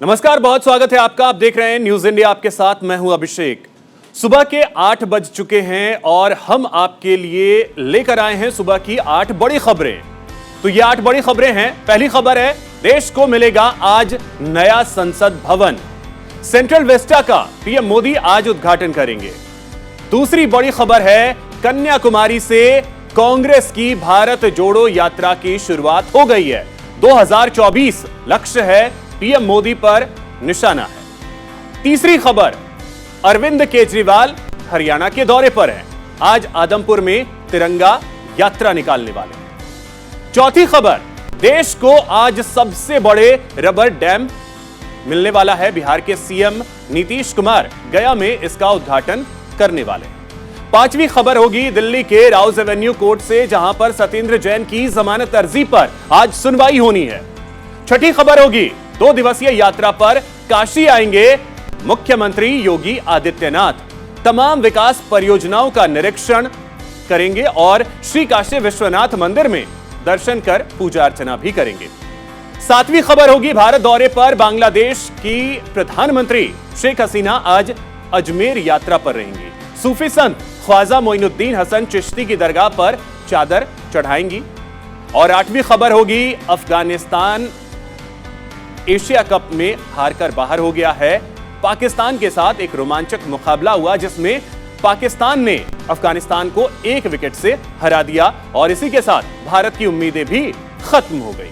नमस्कार, बहुत स्वागत है आपका। आप देख रहे हैं न्यूज इंडिया, आपके साथ मैं हूं अभिषेक। सुबह के 8 बज चुके हैं और हम आपके लिए लेकर आए हैं सुबह की 8 बड़ी खबरें। तो ये 8 बड़ी खबरें हैं। पहली खबर है, देश को मिलेगा आज नया संसद भवन। सेंट्रल विस्टा का पीएम मोदी आज उद्घाटन करेंगे। दूसरी बड़ी खबर है, कन्याकुमारी से कांग्रेस की भारत जोड़ो यात्रा की शुरुआत हो गई है। 2024 लक्ष्य है, पीएम मोदी पर निशाना है। तीसरी खबर, अरविंद केजरीवाल हरियाणा के दौरे पर हैं। आज आदमपुर में तिरंगा यात्रा निकालने वाले हैं। चौथी खबर, देश को आज सबसे बड़े रबर डैम मिलने वाला है। बिहार के सीएम नीतीश कुमार गया में इसका उद्घाटन करने वाले हैं। पांचवी खबर होगी, दिल्ली के राउज एवेन्यू कोर्ट से, जहां पर सत्येंद्र जैन की जमानत अर्जी पर आज सुनवाई होनी है। छठी खबर होगी, 2 दिवसीय यात्रा पर काशी आएंगे मुख्यमंत्री योगी आदित्यनाथ। तमाम विकास परियोजनाओं का निरीक्षण करेंगे और श्री काशी विश्वनाथ मंदिर में दर्शन कर पूजा अर्चना भी करेंगे। सातवीं खबर होगी, भारत दौरे पर बांग्लादेश की प्रधानमंत्री शेख हसीना आज अजमेर यात्रा पर रहेंगी। सूफी संत ख्वाजा मोइनुद्दीन हसन चिश्ती की दरगाह पर चादर चढ़ाएंगी। और आठवीं खबर होगी, अफगानिस्तान एशिया कप में हारकर बाहर हो गया है। पाकिस्तान के साथ एक रोमांचक मुकाबला हुआ, जिसमें पाकिस्तान ने अफगानिस्तान को 1 विकेट से हरा दिया और इसी के साथ भारत की उम्मीदें भी खत्म हो गई।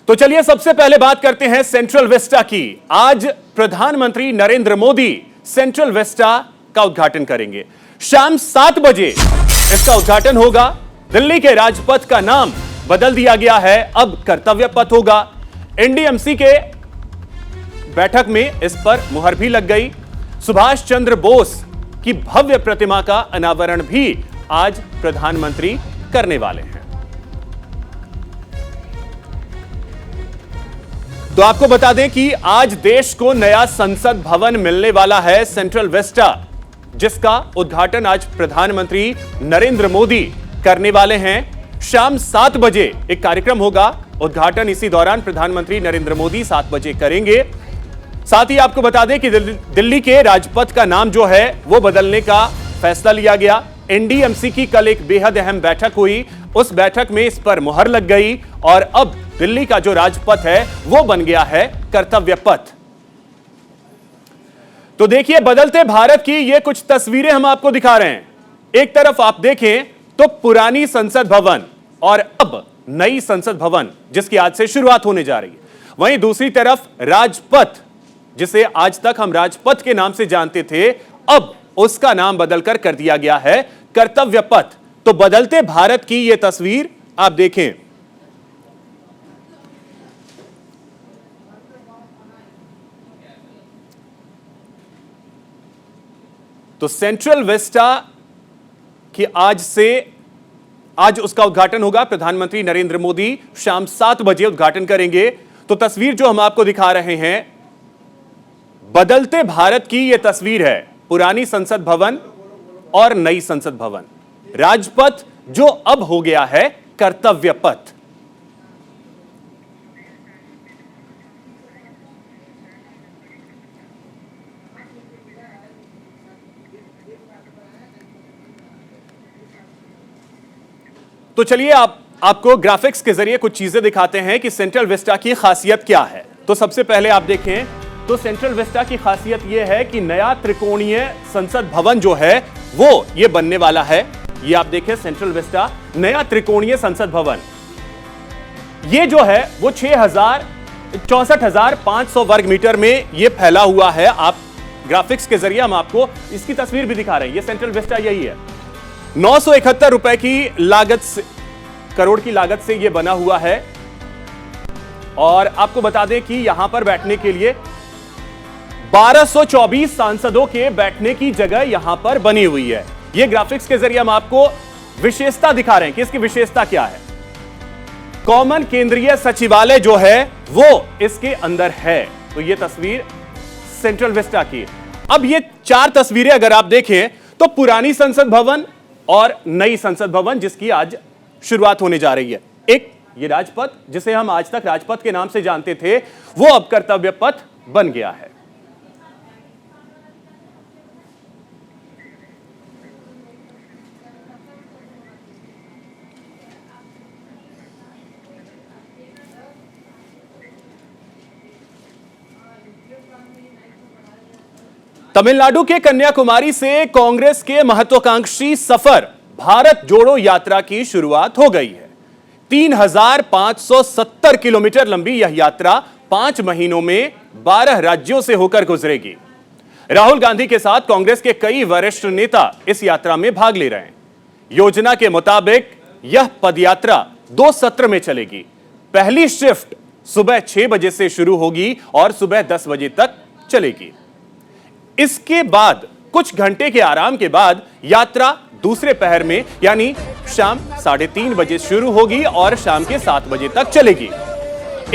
तो चलिए सबसे पहले बात करते हैं सेंट्रल विस्टा की। आज प्रधानमंत्री नरेंद्र मोदी सेंट्रल विस्टा का उद्घाटन करेंगे। शाम 7 बजे इसका उद्घाटन होगा। दिल्ली के राजपथ का नाम बदल दिया गया है, अब कर्तव्य पथ होगा। एनडीएमसी के बैठक में इस पर मुहर भी लग गई। सुभाष चंद्र बोस की भव्य प्रतिमा का अनावरण भी आज प्रधानमंत्री करने वाले हैं। तो आपको बता दें कि आज देश को नया संसद भवन मिलने वाला है, सेंट्रल विस्टा, जिसका उद्घाटन आज प्रधानमंत्री नरेंद्र मोदी करने वाले हैं। शाम 7 बजे एक कार्यक्रम होगा, उद्घाटन इसी दौरान प्रधानमंत्री नरेंद्र मोदी 7 बजे करेंगे। साथ ही आपको बता दें कि दिल्ली के राजपथ का नाम जो है वो बदलने का फैसला लिया गया। एनडीएमसी की कल एक बेहद अहम बैठक हुई, उस बैठक में इस पर मुहर लग गई और अब दिल्ली का जो राजपथ है वो बन गया है कर्तव्य पथ। तो देखिए, बदलते भारत की ये कुछ तस्वीरें हम आपको दिखा रहे हैं। एक तरफ आप देखें तो पुरानी संसद भवन और अब नई संसद भवन, जिसकी आज से शुरुआत होने जा रही है। वहीं दूसरी तरफ राजपथ, जिसे आज तक हम राजपथ के नाम से जानते थे, अब उसका नाम बदलकर कर दिया गया है कर्तव्य पथ। तो बदलते भारत की यह तस्वीर आप देखें। तो सेंट्रल विस्टा कि आज उसका उद्घाटन होगा। प्रधानमंत्री नरेंद्र मोदी शाम 7 बजे उद्घाटन करेंगे। तो तस्वीर जो हम आपको दिखा रहे हैं, बदलते भारत की यह तस्वीर है। पुरानी संसद भवन और नई संसद भवन, राजपथ जो अब हो गया है कर्तव्य पथ। तो चलिए आपको ग्राफिक्स के जरिए कुछ चीजें दिखाते हैं कि सेंट्रल विस्टा की खासियत क्या है। तो सबसे पहले आप देखें तो सेंट्रल विस्टा की खासियत यह है कि नया त्रिकोणीय संसद भवन जो है वो ये बनने वाला है। ये आप देखें, सेंट्रल विस्टा नया त्रिकोणीय संसद भवन, ये जो है वो 64,500 वर्ग मीटर में ये फैला हुआ है। आप ग्राफिक्स के जरिए हम आपको इसकी तस्वीर भी दिखा रहे हैं। ये सेंट्रल विस्टा यही है। 971 रुपए की लागत से, करोड़ की लागत से यह बना हुआ है। और आपको बता दें कि यहां पर बैठने के लिए 1224 सांसदों के बैठने की जगह यहां पर बनी हुई है। यह ग्राफिक्स के जरिए हम आपको विशेषता दिखा रहे हैं कि इसकी विशेषता क्या है। कॉमन केंद्रीय सचिवालय जो है वो इसके अंदर है। तो यह तस्वीर सेंट्रल विस्टा की। अब ये 4 तस्वीरें अगर आप देखें तो पुरानी संसद भवन और नई संसद भवन, जिसकी आज शुरुआत होने जा रही है। एक ये राजपथ, जिसे हम आज तक राजपथ के नाम से जानते थे, वो अब कर्तव्य पथ बन गया है। तमिलनाडु के कन्याकुमारी से कांग्रेस के महत्वाकांक्षी सफर भारत जोड़ो यात्रा की शुरुआत हो गई है। 3570 किलोमीटर लंबी यह यात्रा 5 महीनों में 12 राज्यों से होकर गुजरेगी। राहुल गांधी के साथ कांग्रेस के कई वरिष्ठ नेता इस यात्रा में भाग ले रहे हैं। योजना के मुताबिक यह पदयात्रा 2 सत्र में चलेगी। पहली शिफ्ट सुबह 6 बजे से शुरू होगी और सुबह 10 बजे तक चलेगी। इसके बाद कुछ घंटे के आराम के बाद यात्रा दूसरे पहर में यानी शाम 3:30 बजे शुरू होगी और शाम के 7 बजे तक चलेगी।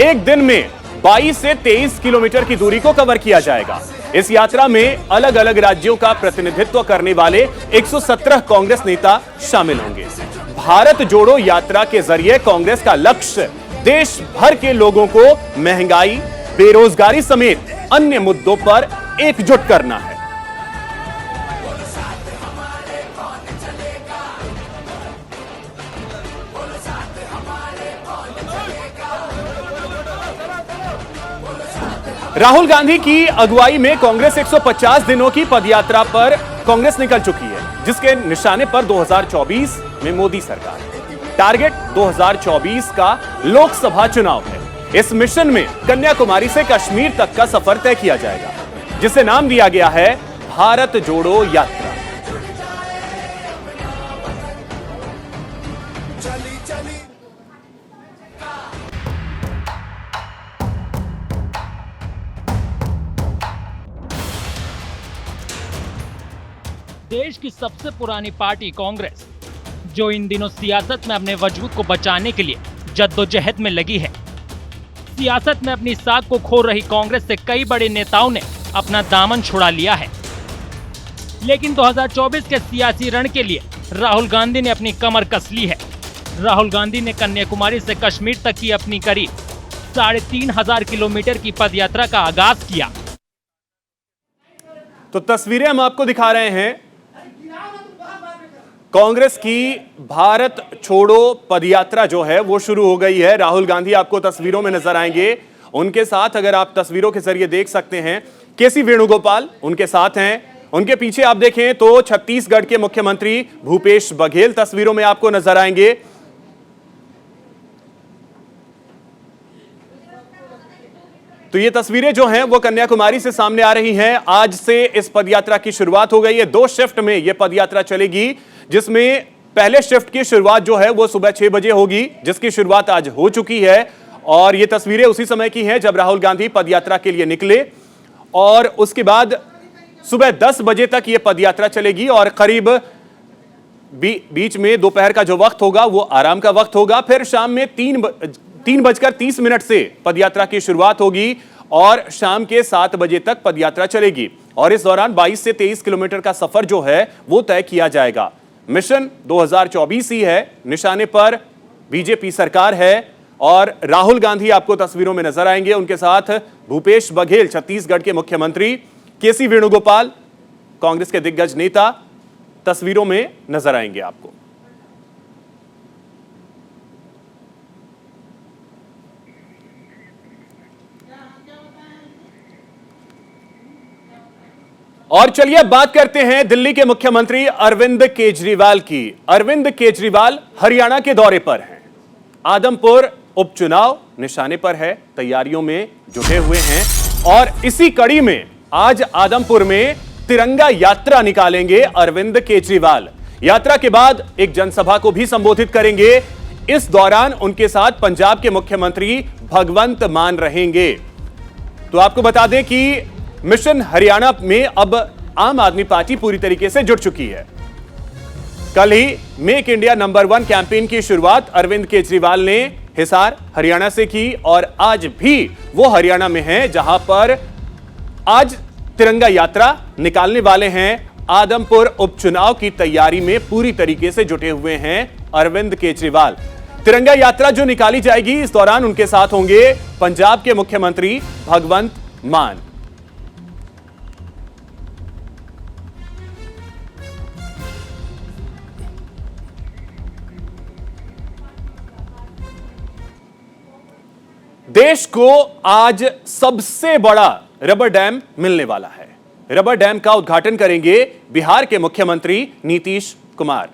एक दिन में 22 से 23 किलोमीटर की दूरी को कवर किया जाएगा। इस यात्रा में अलग अलग राज्यों का प्रतिनिधित्व करने वाले 117 कांग्रेस नेता शामिल होंगे। भारत जोड़ो यात्रा के जरिए कांग्रेस का लक्ष्य देश भर के लोगों को महंगाई, बेरोजगारी समेत अन्य मुद्दों पर एकजुट करना है। राहुल गांधी की अगुवाई में कांग्रेस 150 दिनों की पदयात्रा पर कांग्रेस निकल चुकी है, जिसके निशाने पर 2024 में मोदी सरकार। टारगेट 2024 का लोकसभा चुनाव है। इस मिशन में कन्याकुमारी से कश्मीर तक का सफर तय किया जाएगा, जिसे नाम दिया गया है भारत जोड़ो यात्रा। देश की सबसे पुरानी पार्टी कांग्रेस, जो इन दिनों सियासत में अपने वजूद को बचाने के लिए जद्दोजहद में लगी है। सियासत में अपनी साख को खो रही कांग्रेस से कई बड़े नेताओं ने अपना दामन छुड़ा लिया है, लेकिन 2024 के सियासी रण के लिए राहुल गांधी ने अपनी कमर कस ली है। राहुल गांधी ने कन्याकुमारी से कश्मीर तक की अपनी करीब 3500 किलोमीटर की पदयात्रा का आगाज किया। तो तस्वीरें हम आपको दिखा रहे हैं कांग्रेस की भारत छोड़ो पदयात्रा जो है वो शुरू हो गई है। राहुल गांधी आपको तस्वीरों में नजर आएंगे। उनके साथ अगर आप तस्वीरों के जरिए देख सकते हैं, केसी वेणुगोपाल उनके साथ हैं। उनके पीछे आप देखें तो छत्तीसगढ़ के मुख्यमंत्री भूपेश बघेल तस्वीरों में आपको नजर आएंगे। तो ये तस्वीरें जो हैं वो कन्याकुमारी से सामने आ रही हैं। आज से इस पदयात्रा की शुरुआत हो गई है। 2 शिफ्ट में यह पदयात्रा चलेगी, जिसमें पहले शिफ्ट की शुरुआत जो है वो सुबह 6 बजे होगी, जिसकी शुरुआत आज हो चुकी है। और ये तस्वीरें उसी समय की हैं जब राहुल गांधी पदयात्रा के लिए निकले, और उसके बाद सुबह 10 बजे तक यह पदयात्रा चलेगी और करीब बीच में दोपहर का जो वक्त होगा वो आराम का वक्त होगा। फिर शाम में 3:30 से पदयात्रा की शुरुआत होगी और शाम के 7 बजे तक पदयात्रा चलेगी। और इस दौरान 22 से 23 किलोमीटर का सफर जो है वो तय किया जाएगा। मिशन 2024 ही है, निशाने पर बीजेपी सरकार है। और राहुल गांधी आपको तस्वीरों में नजर आएंगे, उनके साथ भूपेश बघेल छत्तीसगढ़ के मुख्यमंत्री, केसी वेणुगोपाल कांग्रेस के दिग्गज नेता तस्वीरों में नजर आएंगे आपको। और चलिए अब बात करते हैं दिल्ली के मुख्यमंत्री अरविंद केजरीवाल की। अरविंद केजरीवाल हरियाणा के दौरे पर हैं। आदमपुर उपचुनाव निशाने पर है, तैयारियों में जुटे हुए हैं और इसी कड़ी में आज आदमपुर में तिरंगा यात्रा निकालेंगे अरविंद केजरीवाल। यात्रा के बाद एक जनसभा को भी संबोधित करेंगे। इस दौरान उनके साथ पंजाब के मुख्यमंत्री भगवंत मान रहेंगे। तो आपको बता दें कि मिशन हरियाणा में अब आम आदमी पार्टी पूरी तरीके से जुट चुकी है। कल ही मेक इंडिया नंबर 1 कैंपेन की शुरुआत अरविंद केजरीवाल ने हिसार हरियाणा से की और आज भी वो हरियाणा में हैं, जहां पर आज तिरंगा यात्रा निकालने वाले हैं। आदमपुर उपचुनाव की तैयारी में पूरी तरीके से जुटे हुए हैं अरविंद केजरीवाल। तिरंगा यात्रा जो निकाली जाएगी, इस दौरान उनके साथ होंगे पंजाब के मुख्यमंत्री भगवंत मान। देश को आज सबसे बड़ा रबर डैम मिलने वाला है। रबर डैम का उद्घाटन करेंगे बिहार के मुख्यमंत्री नीतीश कुमार।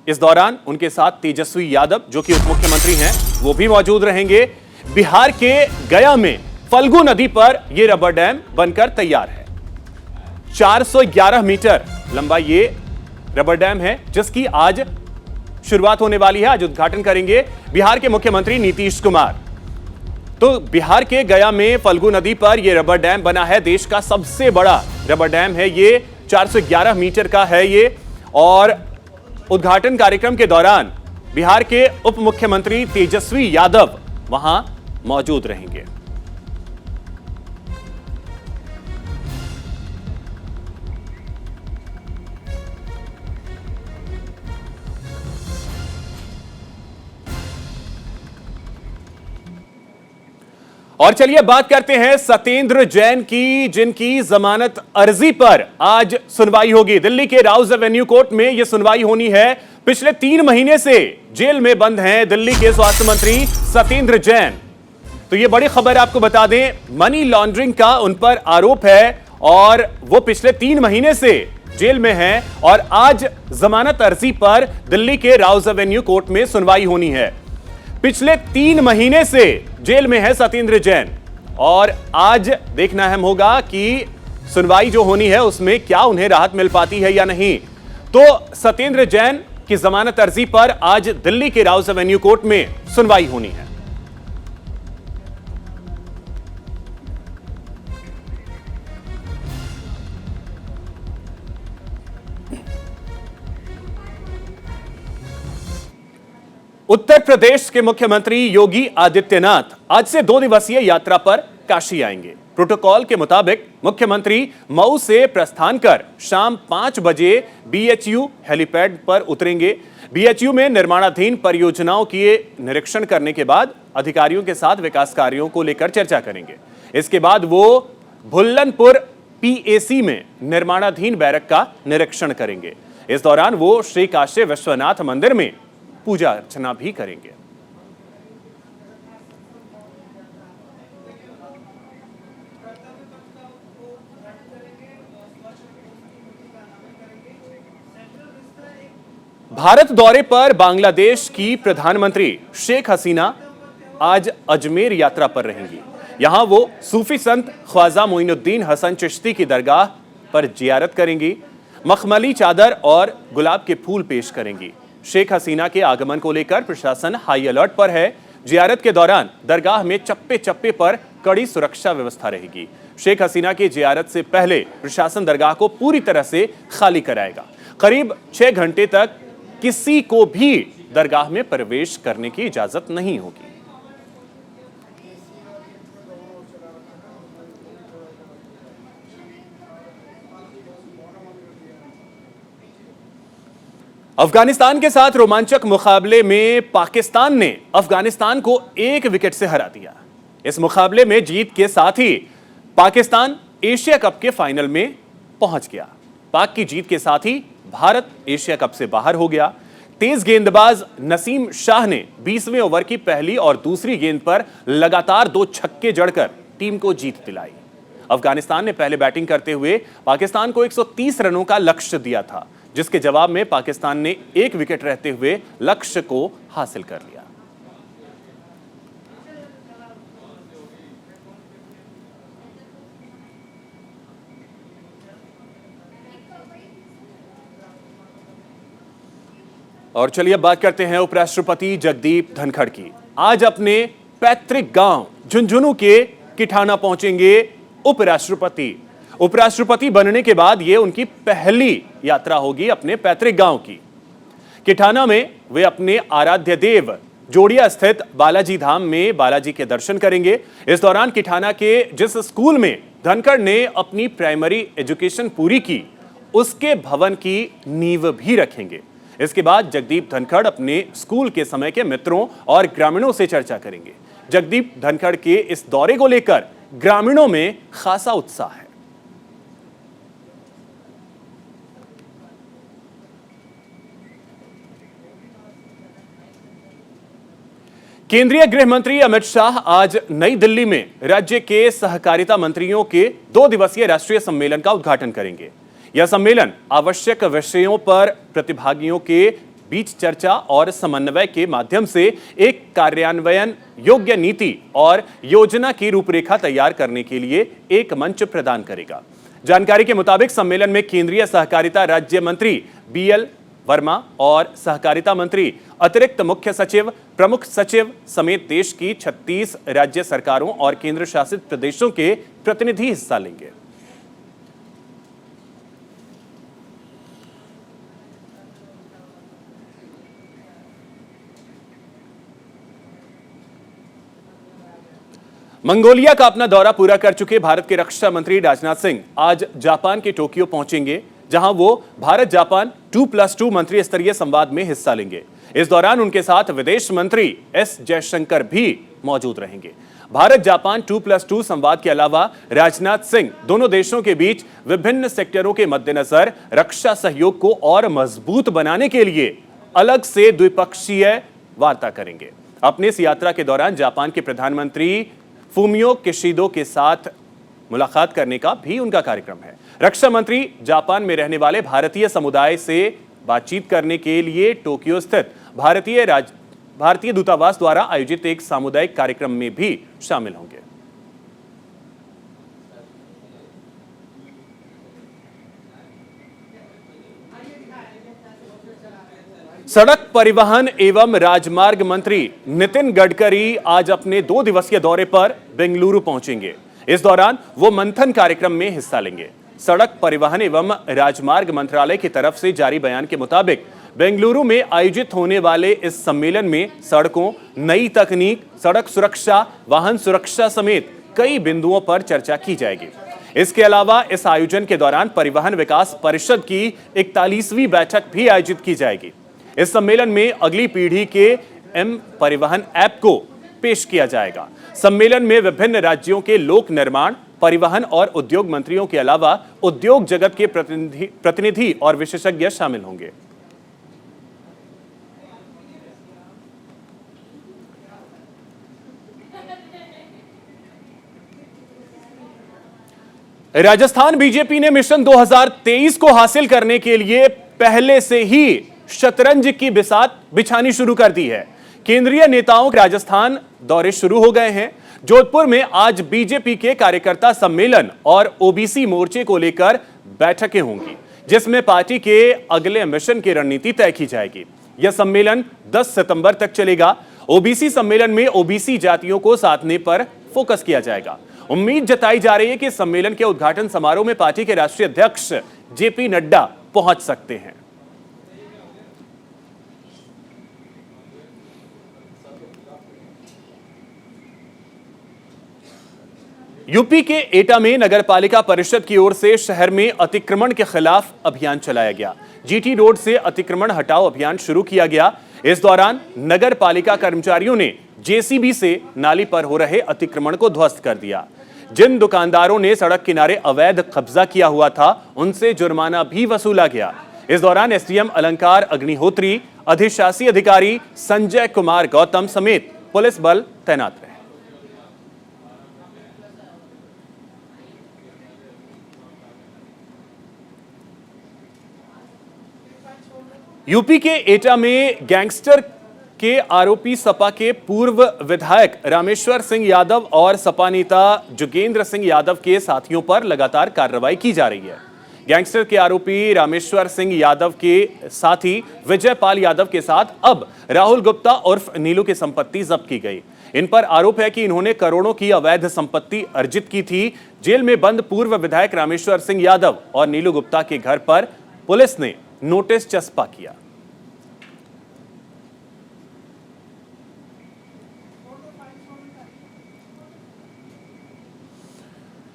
इस दौरान उनके साथ तेजस्वी यादव जो कि उप मुख्यमंत्री हैं, वो भी मौजूद रहेंगे। बिहार के गया में फल्गु नदी पर यह रबर डैम बनकर तैयार है। 411 मीटर लंबा ये रबर डैम है जिसकी आज शुरुआत होने वाली है। आज उद्घाटन करेंगे बिहार के मुख्यमंत्री नीतीश कुमार। तो बिहार के गया में फल्गु नदी पर यह रबर डैम बना है। देश का सबसे बड़ा रबर डैम है ये, 411 मीटर का है ये। और उद्घाटन कार्यक्रम के दौरान बिहार के उप मुख्यमंत्री तेजस्वी यादव वहां मौजूद रहेंगे। और चलिए बात करते हैं सत्येंद्र जैन की, जिनकी जमानत अर्जी पर आज सुनवाई होगी। दिल्ली के राउज एवेन्यू कोर्ट में यह सुनवाई होनी है। पिछले 3 महीने से जेल में बंद हैं दिल्ली के स्वास्थ्य मंत्री सत्येंद्र जैन। तो यह बड़ी खबर आपको बता दें, मनी लॉन्ड्रिंग का उन पर आरोप है और वो पिछले 3 महीने से जेल में हैं। और आज जमानत अर्जी पर दिल्ली के राउज एवेन्यू कोर्ट में सुनवाई होनी है। पिछले 3 महीने से जेल में है सत्येंद्र जैन और आज देखना अहम होगा कि सुनवाई जो होनी है उसमें क्या उन्हें राहत मिल पाती है या नहीं। तो सत्येंद्र जैन की जमानत अर्जी पर आज दिल्ली के राउज एवेन्यू कोर्ट में सुनवाई होनी है। उत्तर प्रदेश के मुख्यमंत्री योगी आदित्यनाथ आज से 2 दिवसीय यात्रा पर काशी आएंगे। प्रोटोकॉल के मुताबिक मुख्यमंत्री मऊ से प्रस्थान कर शाम 5 बजे बीएचयू हेलीपैड पर उतरेंगे। बीएचयू में निर्माणाधीन परियोजनाओं के निरीक्षण करने के बाद अधिकारियों के साथ विकास कार्यों को लेकर चर्चा करेंगे। इसके बाद वो भुल्लनपुर पीएसी में निर्माणाधीन बैरक का निरीक्षण करेंगे। इस दौरान वो श्री काशी विश्वनाथ मंदिर में पूजा अर्चना भी करेंगे। भारत दौरे पर बांग्लादेश की प्रधानमंत्री शेख हसीना आज अजमेर यात्रा पर रहेंगी। यहां वो सूफी संत ख्वाजा मोइनुद्दीन हसन चिश्ती की दरगाह पर जियारत करेंगी। मखमली चादर और गुलाब के फूल पेश करेंगी। शेख हसीना के आगमन को लेकर प्रशासन हाई अलर्ट पर है। जियारत के दौरान दरगाह में चप्पे चप्पे पर कड़ी सुरक्षा व्यवस्था रहेगी। शेख हसीना की जियारत से पहले प्रशासन दरगाह को पूरी तरह से खाली कराएगा। करीब 6 घंटे तक किसी को भी दरगाह में प्रवेश करने की इजाजत नहीं होगी। अफगानिस्तान के साथ रोमांचक मुकाबले में पाकिस्तान ने अफगानिस्तान को 1 विकेट से हरा दिया। इस मुकाबले में जीत के साथ ही पाकिस्तान एशिया कप के फाइनल में पहुंच गया। पाक की जीत के साथ ही भारत एशिया कप से बाहर हो गया। तेज गेंदबाज नसीम शाह ने 20वें ओवर की पहली और दूसरी गेंद पर लगातार 2 छक्के जड़कर टीम को जीत दिलाई। अफगानिस्तान ने पहले बैटिंग करते हुए पाकिस्तान को 130 रनों का लक्ष्य दिया था, जिसके जवाब में पाकिस्तान ने 1 विकेट रहते हुए लक्ष्य को हासिल कर लिया। और चलिए बात करते हैं उपराष्ट्रपति जगदीप धनखड़ की। आज अपने पैतृक गांव झुंझुनू के किठाना पहुंचेंगे उपराष्ट्रपति। उपराष्ट्रपति बनने के बाद यह उनकी पहली यात्रा होगी अपने पैतृक गांव की। किठाना में वे अपने आराध्य देव जोड़िया स्थित बालाजी धाम में बालाजी के दर्शन करेंगे। इस दौरान किठाना के जिस स्कूल में धनखड़ ने अपनी प्राइमरी एजुकेशन पूरी की, उसके भवन की नींव भी रखेंगे। इसके बाद जगदीप धनखड़ अपने स्कूल के समय के मित्रों और ग्रामीणों से चर्चा करेंगे। जगदीप धनखड़ के इस दौरे को लेकर ग्रामीणों में खासा उत्साह है। केंद्रीय गृह मंत्री अमित शाह आज नई दिल्ली में राज्य के सहकारिता मंत्रियों के 2 दिवसीय राष्ट्रीय सम्मेलन का उद्घाटन करेंगे। यह सम्मेलन आवश्यक विषयों पर प्रतिभागियों के बीच चर्चा और समन्वय के माध्यम से एक कार्यान्वयन योग्य नीति और योजना की रूपरेखा तैयार करने के लिए एक मंच प्रदान करेगा। जानकारी के मुताबिक सम्मेलन में केंद्रीय सहकारिता राज्य मंत्री बीएल वर्मा और सहकारिता मंत्री, अतिरिक्त मुख्य सचिव, प्रमुख सचिव समेत देश की 36 राज्य सरकारों और केंद्र शासित प्रदेशों के प्रतिनिधि हिस्सा लेंगे। मंगोलिया का अपना दौरा पूरा कर चुके भारत के रक्षा मंत्री राजनाथ सिंह आज जापान के टोक्यो पहुंचेंगे, जहां वो भारत जापान 2+2 मंत्री स्तरीय संवाद में हिस्सा लेंगे। इस दौरान उनके साथ विदेश मंत्री एस जयशंकर भी मौजूद रहेंगे। भारत जापान 2+2 संवाद के अलावा राजनाथ सिंह दोनों देशों के बीच विभिन्न सेक्टरों के मद्देनजर रक्षा सहयोग को और मजबूत बनाने के लिए अलग से द्विपक्षीय वार्ता करेंगे। अपने इस यात्रा के दौरान जापान के प्रधानमंत्री फूमियो किशिदो के साथ मुलाकात करने का भी उनका कार्यक्रम है। रक्षा मंत्री जापान में रहने वाले भारतीय समुदाय से बातचीत करने के लिए टोक्यो स्थित भारतीय दूतावास द्वारा आयोजित एक सामुदायिक कार्यक्रम में भी शामिल होंगे। सड़क परिवहन एवं राजमार्ग मंत्री नितिन गडकरी आज अपने 2 दिवसीय दौरे पर बेंगलुरु पहुंचेंगे। इस दौरान वो मंथन कार्यक्रम में हिस्सा लेंगे। सड़क परिवहन एवं राजमार्ग मंत्रालय की तरफ से जारी बयान के मुताबिक बेंगलुरु में आयोजित होने वाले इस सम्मेलन में सड़कों, नई तकनीक, सड़क सुरक्षा, वाहन सुरक्षा समेत कई बिंदुओं पर चर्चा की जाएगी। इसके अलावा इस आयोजन के दौरान परिवहन विकास परिषद की 41वीं बैठक भी आयोजित की जाएगी। इस सम्मेलन में अगली पीढ़ी के एम परिवहन ऐप को पेश किया जाएगा। सम्मेलन में विभिन्न राज्यों के लोक निर्माण, परिवहन और उद्योग मंत्रियों के अलावा उद्योग जगत के प्रतिनिधि और विशेषज्ञ शामिल होंगे। राजस्थान बीजेपी ने मिशन 2023 को हासिल करने के लिए पहले से ही शतरंज की बिसात बिछानी शुरू कर दी है। केंद्रीय नेताओं के राजस्थान दौरे शुरू हो गए हैं। जोधपुर में आज बीजेपी के कार्यकर्ता सम्मेलन और ओबीसी मोर्चे को लेकर बैठकें होंगी, जिसमें पार्टी के अगले मिशन की रणनीति तय की जाएगी। यह सम्मेलन 10 सितंबर तक चलेगा। ओबीसी सम्मेलन में ओबीसी जातियों को साधने पर फोकस किया जाएगा। उम्मीद जताई जा रही है कि सम्मेलन के उद्घाटन समारोह में पार्टी के राष्ट्रीय अध्यक्ष जेपी नड्डा पहुंच सकते हैं। यूपी के एटा में नगर पालिका परिषद की ओर से शहर में अतिक्रमण के खिलाफ अभियान चलाया गया। जीटी रोड से अतिक्रमण हटाओ अभियान शुरू किया गया। इस दौरान नगर पालिका कर्मचारियों ने जेसीबी से नाली पर हो रहे अतिक्रमण को ध्वस्त कर दिया। जिन दुकानदारों ने सड़क किनारे अवैध कब्जा किया हुआ था, उनसे जुर्माना भी वसूला गया। इस दौरान एसडीएम अलंकार अग्निहोत्री, अधिशासी अधिकारी संजय कुमार गौतम समेत पुलिस बल तैनात रहे। यूपी के एटा में गैंगस्टर के आरोपी सपा के पूर्व विधायक रामेश्वर सिंह यादव और सपा नेता जोगेंद्र सिंह यादव के साथियों पर लगातार कार्रवाई की जा रही है। गैंगस्टर के आरोपी रामेश्वर सिंह यादव के साथी विजय पाल यादव के साथ अब राहुल गुप्ता उर्फ नीलू की संपत्ति जब्त की गई। इन पर आरोप है कि इन्होंने करोड़ों की अवैध संपत्ति अर्जित की थी। जेल में बंद पूर्व विधायक रामेश्वर सिंह यादव और नीलू गुप्ता के घर पर पुलिस ने नोटिस चस्पा किया।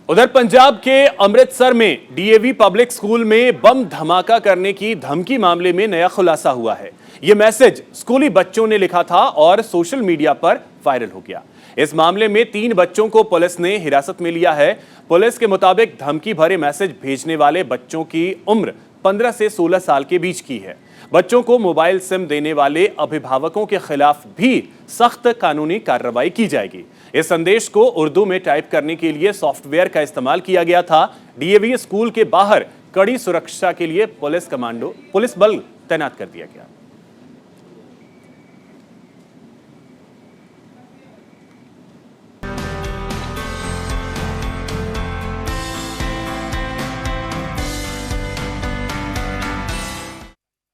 उधर पंजाब के अमृतसर में डीएवी पब्लिक स्कूल में बम धमाका करने की धमकी मामले में नया खुलासा हुआ है। यह मैसेज स्कूली बच्चों ने लिखा था और सोशल मीडिया पर वायरल हो गया। इस मामले में 3 बच्चों को पुलिस ने हिरासत में लिया है। पुलिस के मुताबिक धमकी भरे मैसेज भेजने वाले बच्चों की उम्र 15 से 16 साल के बीच की है। बच्चों को मोबाइल सिम देने वाले अभिभावकों के खिलाफ भी सख्त कानूनी कार्रवाई की जाएगी। इस संदेश को उर्दू में टाइप करने के लिए सॉफ्टवेयर का इस्तेमाल किया गया था। डीएवी स्कूल के बाहर कड़ी सुरक्षा के लिए पुलिस बल तैनात कर दिया गया।